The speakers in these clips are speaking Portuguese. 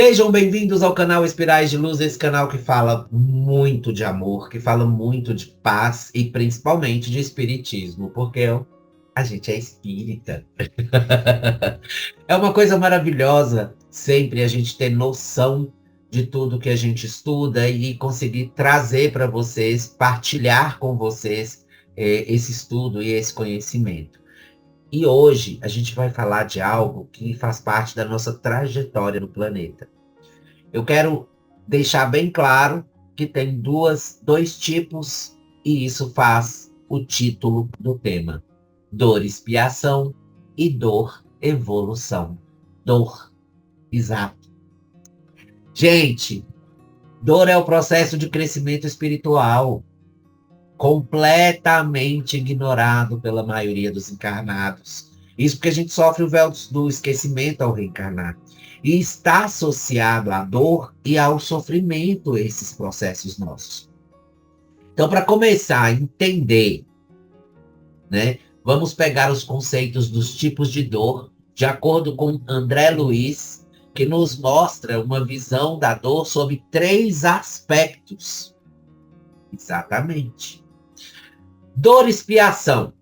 Sejam bem-vindos ao canal Espirais de Luz, esse canal que fala muito de amor, que fala muito de paz e principalmente de espiritismo, porque a gente é espírita. É uma coisa maravilhosa sempre a gente ter noção de tudo que a gente estuda e conseguir trazer para vocês, partilhar com vocês esse estudo e esse conhecimento. E hoje a gente vai falar de algo que faz parte da nossa trajetória no planeta. Eu quero deixar bem claro que tem dois tipos, e isso faz o título do tema: dor expiação e dor evolução. Dor, exato. Gente, dor é o processo de crescimento espiritual, completamente ignorado pela maioria dos encarnados. Isso porque a gente sofre o véu do esquecimento ao reencarnar. E está associado à dor e ao sofrimento esses processos nossos. Então, para começar a entender, né, vamos pegar os conceitos dos tipos de dor, de acordo com André Luiz, que nos mostra uma visão da dor sob 3 aspectos. Exatamente. Dor expiação.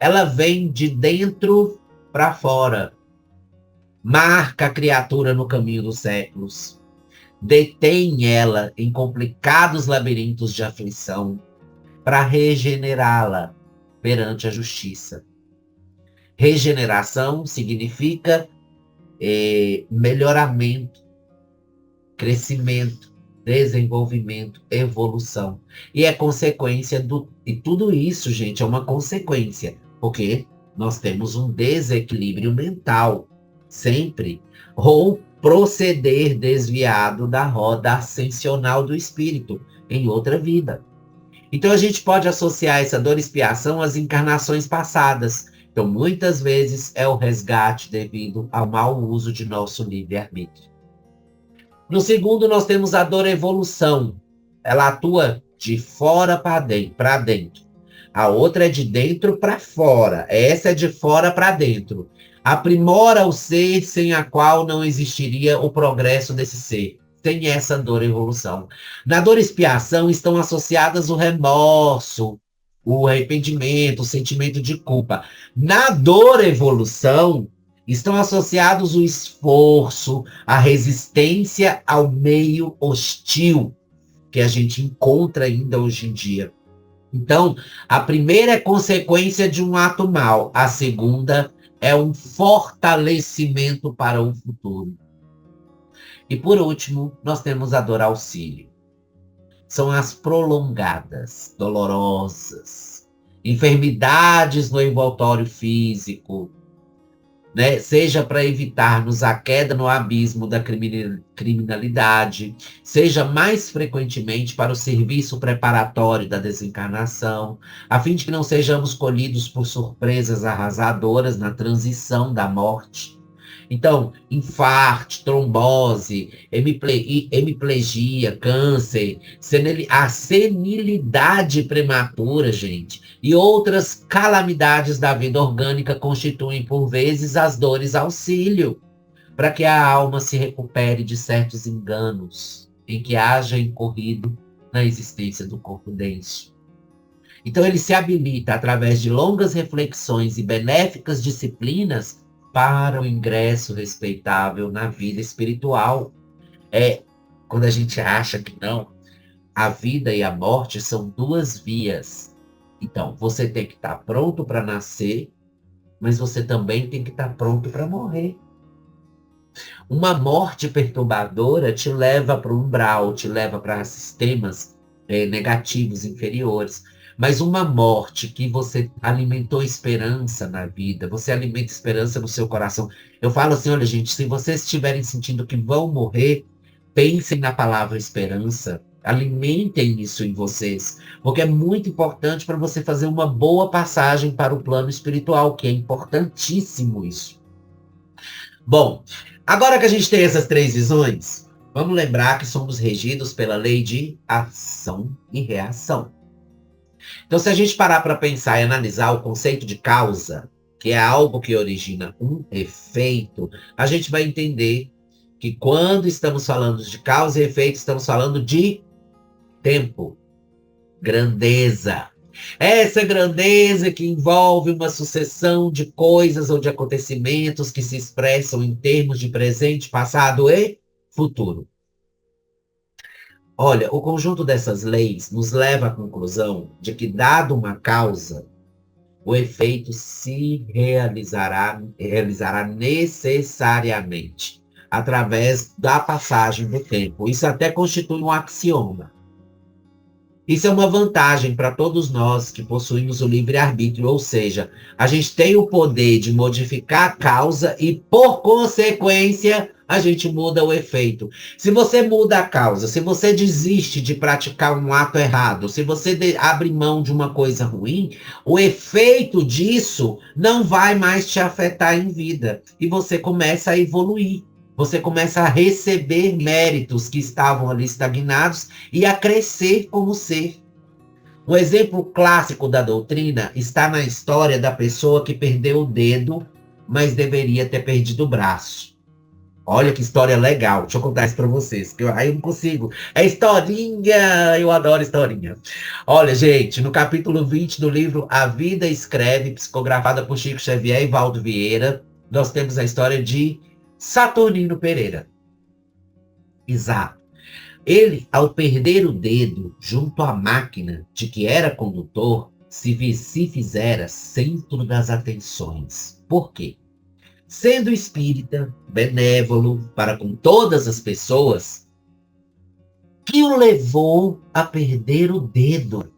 Ela vem de dentro para fora. Marca a criatura no caminho dos séculos. Detém ela em complicados labirintos de aflição para regenerá-la perante a justiça. Regeneração significa melhoramento, crescimento, desenvolvimento, evolução. E é consequência e tudo isso, gente, é uma consequência, porque nós temos um desequilíbrio mental, sempre, ou proceder desviado da roda ascensional do espírito, em outra vida. Então a gente pode associar essa dor expiação às encarnações passadas. Então, muitas vezes é o resgate devido ao mau uso de nosso livre-arbítrio. No segundo, nós temos a dor evolução. Ela atua de fora para dentro. A outra é de dentro para fora. Essa é de fora para dentro. Aprimora o ser sem a qual não existiria o progresso desse ser. Sem essa dor evolução. Na dor expiação estão associadas o remorso, o arrependimento, o sentimento de culpa. Na dor evolução estão associados o esforço, a resistência ao meio hostil que a gente encontra ainda hoje em dia. Então, a primeira é consequência de um ato mau, a segunda é um fortalecimento para o futuro. E por último, nós temos a dor auxílio. São as prolongadas, dolorosas, enfermidades no envoltório físico, né? Seja para evitarmos a queda no abismo da criminalidade, seja mais frequentemente para o serviço preparatório da desencarnação, a fim de que não sejamos colhidos por surpresas arrasadoras na transição da morte. Então, infarto, trombose, hemiplegia, câncer, a senilidade prematura, gente, e outras calamidades da vida orgânica constituem, por vezes, as dores auxílio, para que a alma se recupere de certos enganos em que haja incorrido na existência do corpo denso. Então, ele se habilita, através de longas reflexões e benéficas disciplinas, para o ingresso respeitável na vida espiritual. Quando a gente acha que não, a vida e a morte são 2 vias. Então, você tem que estar pronto para nascer, mas você também tem que estar pronto para morrer. Uma morte perturbadora te leva para o umbral, te leva para sistemas negativos, inferiores. Mas uma morte que você alimentou esperança na vida, você alimenta esperança no seu coração. Eu falo assim, olha, gente, se vocês estiverem sentindo que vão morrer, pensem na palavra esperança, alimentem isso em vocês, porque é muito importante para você fazer uma boa passagem para o plano espiritual, que é importantíssimo isso. Bom, agora que a gente tem essas 3 visões, vamos lembrar que somos regidos pela lei de ação e reação. Então, se a gente parar para pensar e analisar o conceito de causa, que é algo que origina um efeito, a gente vai entender que quando estamos falando de causa e efeito, estamos falando de tempo, grandeza. Essa grandeza que envolve uma sucessão de coisas ou de acontecimentos que se expressam em termos de presente, passado e futuro. Olha, o conjunto dessas leis nos leva à conclusão de que, dado uma causa, o efeito se realizará necessariamente através da passagem do tempo. Isso até constitui um axioma. Isso é uma vantagem para todos nós que possuímos o livre-arbítrio, ou seja, a gente tem o poder de modificar a causa e, por consequência, a gente muda o efeito. Se você muda a causa, se você desiste de praticar um ato errado, se você abre mão de uma coisa ruim, o efeito disso não vai mais te afetar em vida e você começa a evoluir. Você começa a receber méritos que estavam ali estagnados e a crescer como ser. Um exemplo clássico da doutrina está na história da pessoa que perdeu o dedo, mas deveria ter perdido o braço. Olha que história legal. Deixa eu contar isso para vocês, que aí eu não consigo. É historinha, eu adoro historinha. Olha, gente, no capítulo 20 do livro A Vida Escreve, psicografada por Chico Xavier e Valdo Vieira, nós temos a história de Saturnino Pereira. Exato. Ele, ao perder o dedo junto à máquina de que era condutor, se fizera centro das atenções. Por quê? Sendo espírita, benévolo para com todas as pessoas, que o levou a perder o dedo?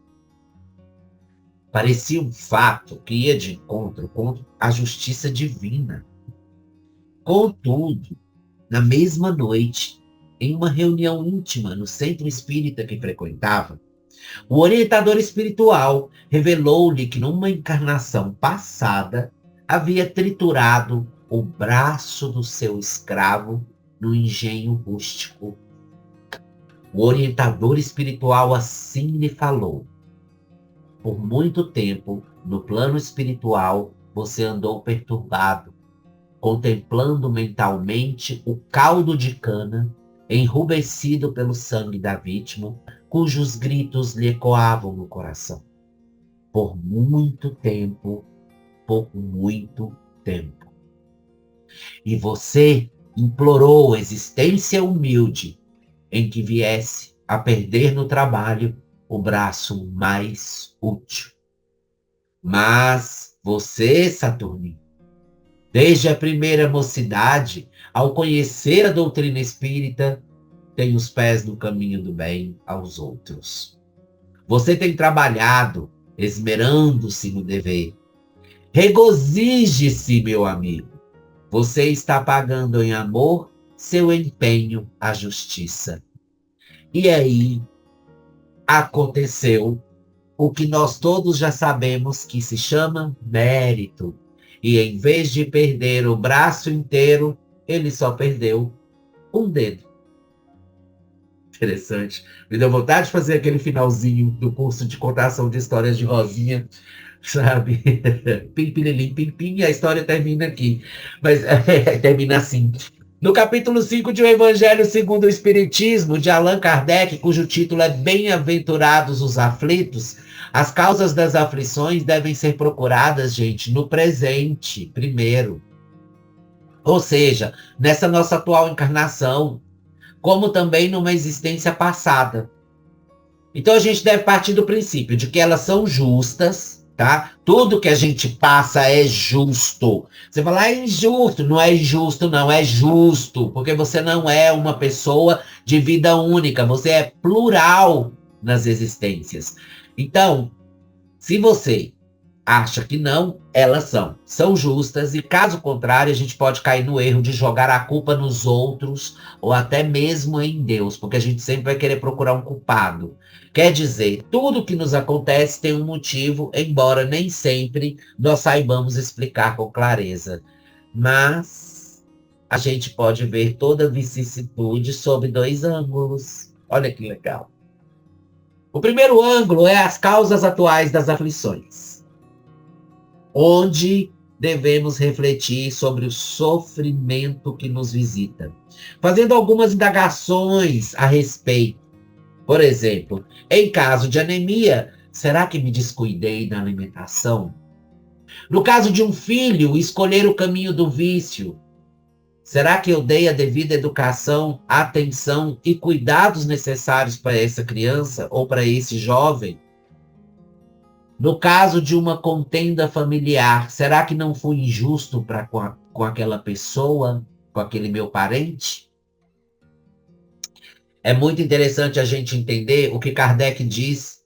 Parecia um fato que ia de encontro com a justiça divina. Contudo, na mesma noite, em uma reunião íntima no centro espírita que frequentava, o orientador espiritual revelou-lhe que numa encarnação passada havia triturado o braço do seu escravo no engenho rústico. O orientador espiritual assim lhe falou: por muito tempo, no plano espiritual, você andou perturbado, contemplando mentalmente o caldo de cana, enrubescido pelo sangue da vítima, cujos gritos lhe ecoavam no coração. Por muito tempo, E você implorou existência humilde em que viesse a perder no trabalho o braço mais útil. Mas você, Saturnino, desde a primeira mocidade, ao conhecer a doutrina espírita, tem os pés no caminho do bem aos outros. Você tem trabalhado, esmerando-se no dever. Regozije-se, meu amigo. Você está pagando em amor seu empenho à justiça. E aí aconteceu o que nós todos já sabemos que se chama mérito. E em vez de perder o braço inteiro, ele só perdeu um dedo. Interessante. Me deu vontade de fazer aquele finalzinho do curso de contação de histórias de Rosinha, sabe? Pim, pirilim, pim, pim, e a história termina aqui. Mas termina assim. No capítulo 5 de O Evangelho segundo o Espiritismo, de Allan Kardec, cujo título é Bem-aventurados os aflitos, as causas das aflições devem ser procuradas, gente, no presente, primeiro. Ou seja, nessa nossa atual encarnação, como também numa existência passada. Então a gente deve partir do princípio de que elas são justas, tá? Tudo que a gente passa é justo. Você fala, é injusto. Não é injusto, não, é justo. Porque você não é uma pessoa de vida única, você é plural nas existências. Então, se você acha que não, elas são justas, e caso contrário, a gente pode cair no erro de jogar a culpa nos outros ou até mesmo em Deus, porque a gente sempre vai querer procurar um culpado. Quer dizer, tudo que nos acontece tem um motivo, embora nem sempre nós saibamos explicar com clareza. Mas a gente pode ver toda vicissitude sob dois ângulos. Olha que legal. O primeiro ângulo é as causas atuais das aflições, onde devemos refletir sobre o sofrimento que nos visita, fazendo algumas indagações a respeito. Por exemplo, em caso de anemia, será que me descuidei na alimentação? No caso de um filho, escolher o caminho do vício, será que eu dei a devida educação, atenção e cuidados necessários para essa criança ou para esse jovem? No caso de uma contenda familiar, será que não fui injusto com aquela pessoa, com aquele meu parente? É muito interessante a gente entender o que Kardec diz,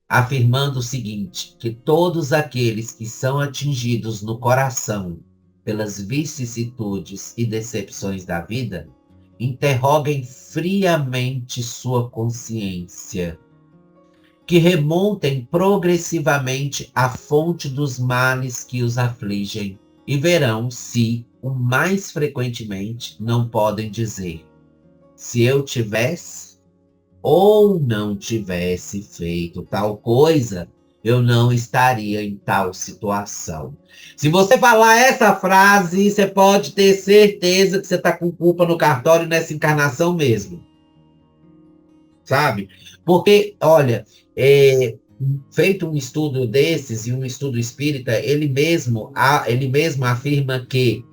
afirmando o seguinte, que todos aqueles que são atingidos no coração pelas vicissitudes e decepções da vida, interroguem friamente sua consciência, que remontem progressivamente à fonte dos males que os afligem e verão se, o mais frequentemente, não podem dizer: se eu tivesse ou não tivesse feito tal coisa, eu não estaria em tal situação. Se você falar essa frase, você pode ter certeza que você está com culpa no cartório nessa encarnação mesmo. Sabe? Porque, olha, feito um estudo desses e um estudo espírita, ele mesmo afirma que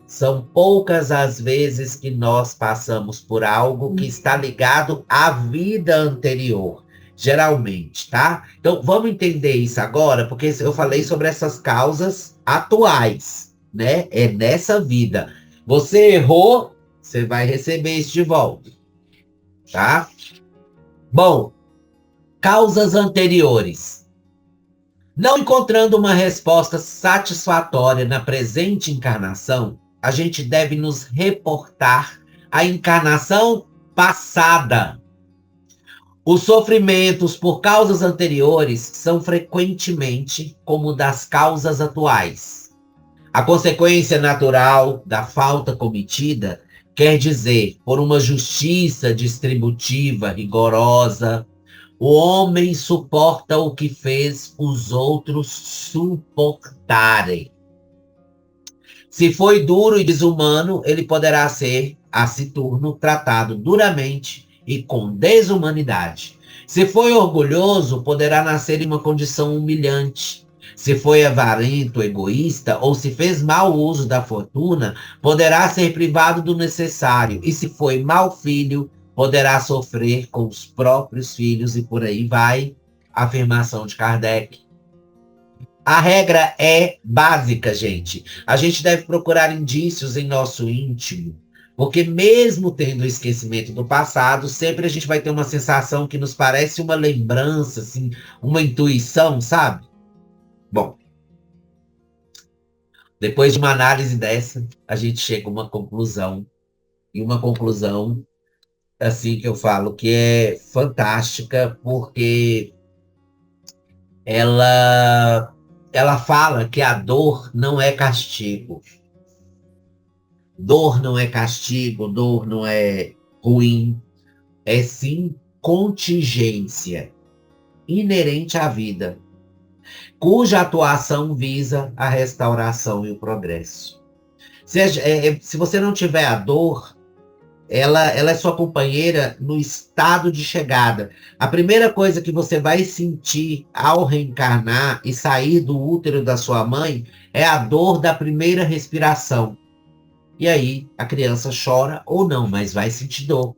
são poucas as vezes que nós passamos por algo que está ligado à vida anterior, geralmente, tá? Então, vamos entender isso agora, porque eu falei sobre essas causas atuais, né? É nessa vida. Você errou, você vai receber isso de volta, tá? Bom, causas anteriores. Não encontrando uma resposta satisfatória na presente encarnação, a gente deve nos reportar à encarnação passada. Os sofrimentos por causas anteriores são frequentemente como das causas atuais. A consequência natural da falta cometida quer dizer, por uma justiça distributiva rigorosa, o homem suporta o que fez os outros suportarem. Se foi duro e desumano, ele poderá ser, a seu turno, tratado duramente e com desumanidade. Se foi orgulhoso, poderá nascer em uma condição humilhante. Se foi avarento, egoísta, ou se fez mau uso da fortuna, poderá ser privado do necessário. E se foi mau filho, poderá sofrer com os próprios filhos, e por aí vai a afirmação de Kardec. A regra é básica, gente. A gente deve procurar indícios em nosso íntimo, porque mesmo tendo o esquecimento do passado, sempre a gente vai ter uma sensação que nos parece uma lembrança, assim, uma intuição, sabe? Bom, depois de uma análise dessa, a gente chega a uma conclusão, e uma conclusão assim que eu falo que é fantástica, porque ela fala que a dor não é castigo. Dor não é castigo, dor não é ruim, é sim contingência inerente à vida, cuja atuação visa a restauração e o progresso. Se você não tiver a dor, ela é sua companheira no estado de chegada. A primeira coisa que você vai sentir ao reencarnar e sair do útero da sua mãe é a dor da primeira respiração. E aí a criança chora ou não, mas vai sentir dor.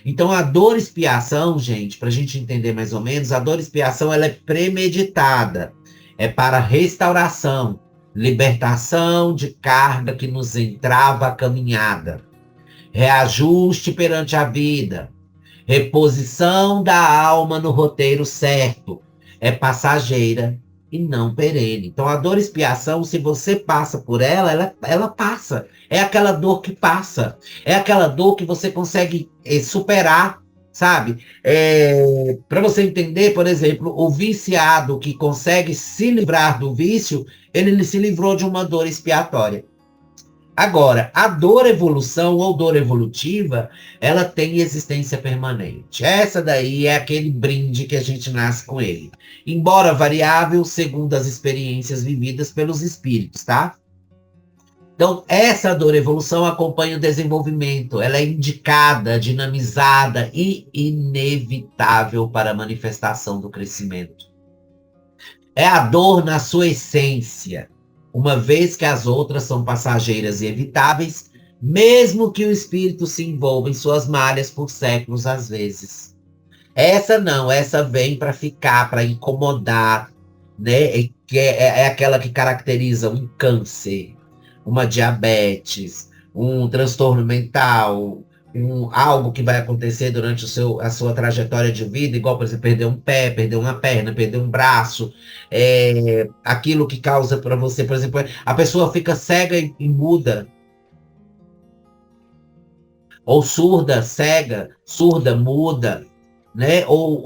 Então a dor expiação, gente, para a gente entender mais ou menos, a dor expiação ela é premeditada. É para restauração, libertação de carga que nos entrava a caminhada, reajuste perante a vida, reposição da alma no roteiro certo. É passageira e não perene. Então a dor expiação, se você passa por ela passa. É aquela dor que passa. É aquela dor que você consegue superar, sabe? Para você entender, por exemplo, o viciado que consegue se livrar do vício, ele se livrou de uma dor expiatória. Agora, a dor evolução ou dor evolutiva, ela tem existência permanente. Essa daí é aquele brinde que a gente nasce com ele. Embora variável segundo as experiências vividas pelos espíritos, tá? Então, essa dor evolução acompanha o desenvolvimento. Ela é indicada, dinamizada e inevitável para a manifestação do crescimento. É a dor na sua essência, uma vez que as outras são passageiras e evitáveis, mesmo que o espírito se envolva em suas malhas por séculos às vezes. Essa não, essa vem para ficar, para incomodar, né? É aquela que caracteriza um câncer, uma diabetes, um transtorno mental, algo que vai acontecer durante a sua trajetória de vida, igual, por exemplo, perder um pé, perder uma perna, perder um braço, aquilo que causa para você, por exemplo, a pessoa fica cega e muda, ou surda, cega, surda, muda, né? Ou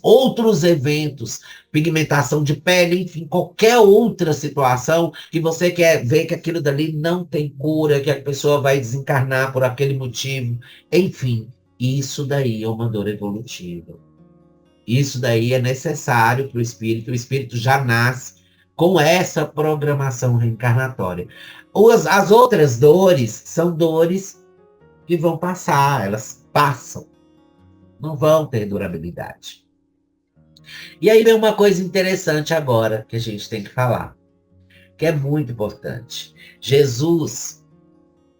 outros eventos, pigmentação de pele, enfim, qualquer outra situação que você quer ver que aquilo dali não tem cura, que a pessoa vai desencarnar por aquele motivo. Enfim, isso daí é uma dor evolutiva. Isso daí é necessário para o espírito já nasce com essa programação reencarnatória. As outras dores são dores que vão passar, elas passam, não vão ter durabilidade. E aí vem uma coisa interessante agora que a gente tem que falar, que é muito importante. Jesus,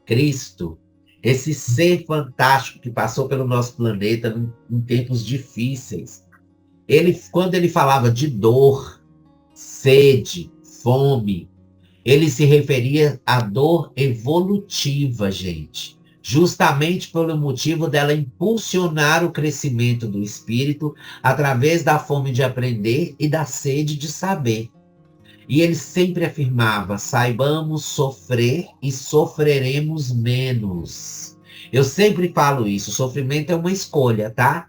Cristo, esse ser fantástico que passou pelo nosso planeta em tempos difíceis, quando ele falava de dor, sede, fome, ele se referia à dor evolutiva, gente. Justamente pelo motivo dela impulsionar o crescimento do espírito através da fome de aprender e da sede de saber. E ele sempre afirmava: saibamos sofrer e sofreremos menos. Eu sempre falo isso, sofrimento é uma escolha, tá?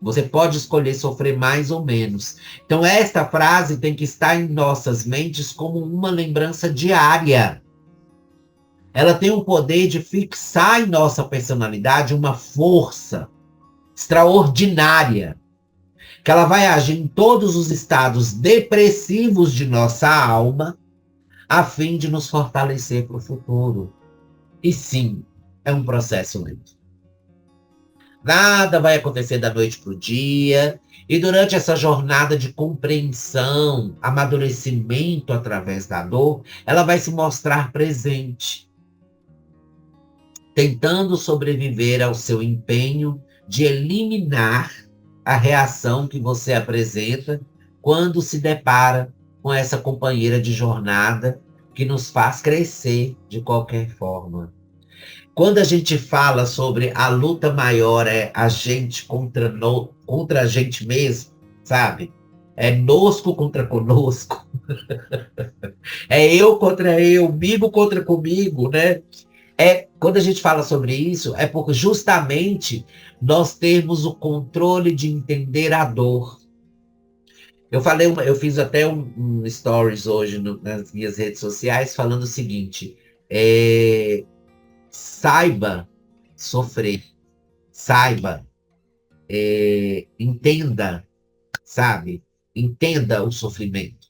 Você pode escolher sofrer mais ou menos. Então, esta frase tem que estar em nossas mentes como uma lembrança diária. Ela tem o poder de fixar em nossa personalidade uma força extraordinária, que ela vai agir em todos os estados depressivos de nossa alma, a fim de nos fortalecer para o futuro. E sim, é um processo lento. Nada vai acontecer da noite para o dia, e durante essa jornada de compreensão, amadurecimento através da dor, ela vai se mostrar presente, tentando sobreviver ao seu empenho de eliminar a reação que você apresenta quando se depara com essa companheira de jornada que nos faz crescer de qualquer forma. Quando a gente fala sobre a luta maior é a gente contra a gente mesmo, sabe? É nosco contra conosco. É eu contra eu, comigo contra comigo, né? Quando a gente fala sobre isso, é porque justamente nós temos o controle de entender a dor. Eu fiz até um stories hoje nas minhas redes sociais falando o seguinte: saiba sofrer, saiba, entenda, sabe? Entenda o sofrimento.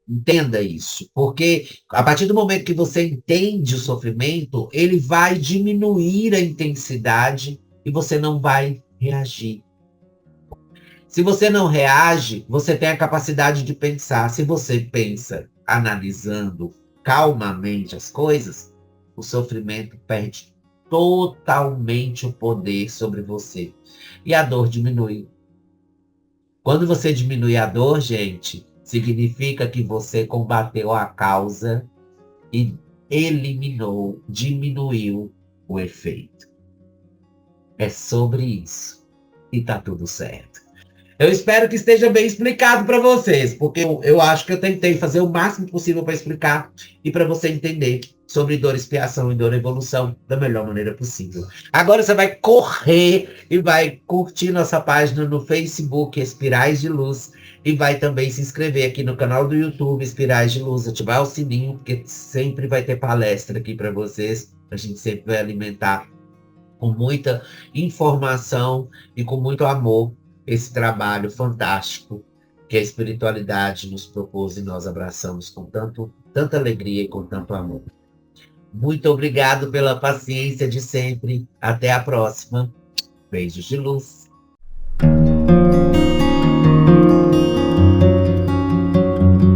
Entenda isso, porque a partir do momento que você entende o sofrimento, ele vai diminuir a intensidade e você não vai reagir. Se você não reage, você tem a capacidade de pensar. Se você pensa analisando calmamente as coisas, o sofrimento perde totalmente o poder sobre você. E a dor diminui. Quando você diminui a dor, gente, significa que você combateu a causa e diminuiu o efeito. É sobre isso. E tá tudo certo. Eu espero que esteja bem explicado para vocês, porque eu acho que eu tentei fazer o máximo possível para explicar e para você entender sobre dor, expiação e dor evolução da melhor maneira possível. Agora você vai correr e vai curtir nossa página no Facebook, Espirais de Luz, e vai também se inscrever aqui no canal do YouTube, Espirais de Luz, ativar o sininho, porque sempre vai ter palestra aqui para vocês. A gente sempre vai alimentar com muita informação e com muito amor esse trabalho fantástico que a espiritualidade nos propôs e nós abraçamos com tanta alegria e com tanto amor. Muito obrigado pela paciência de sempre. Até a próxima. Beijos de luz.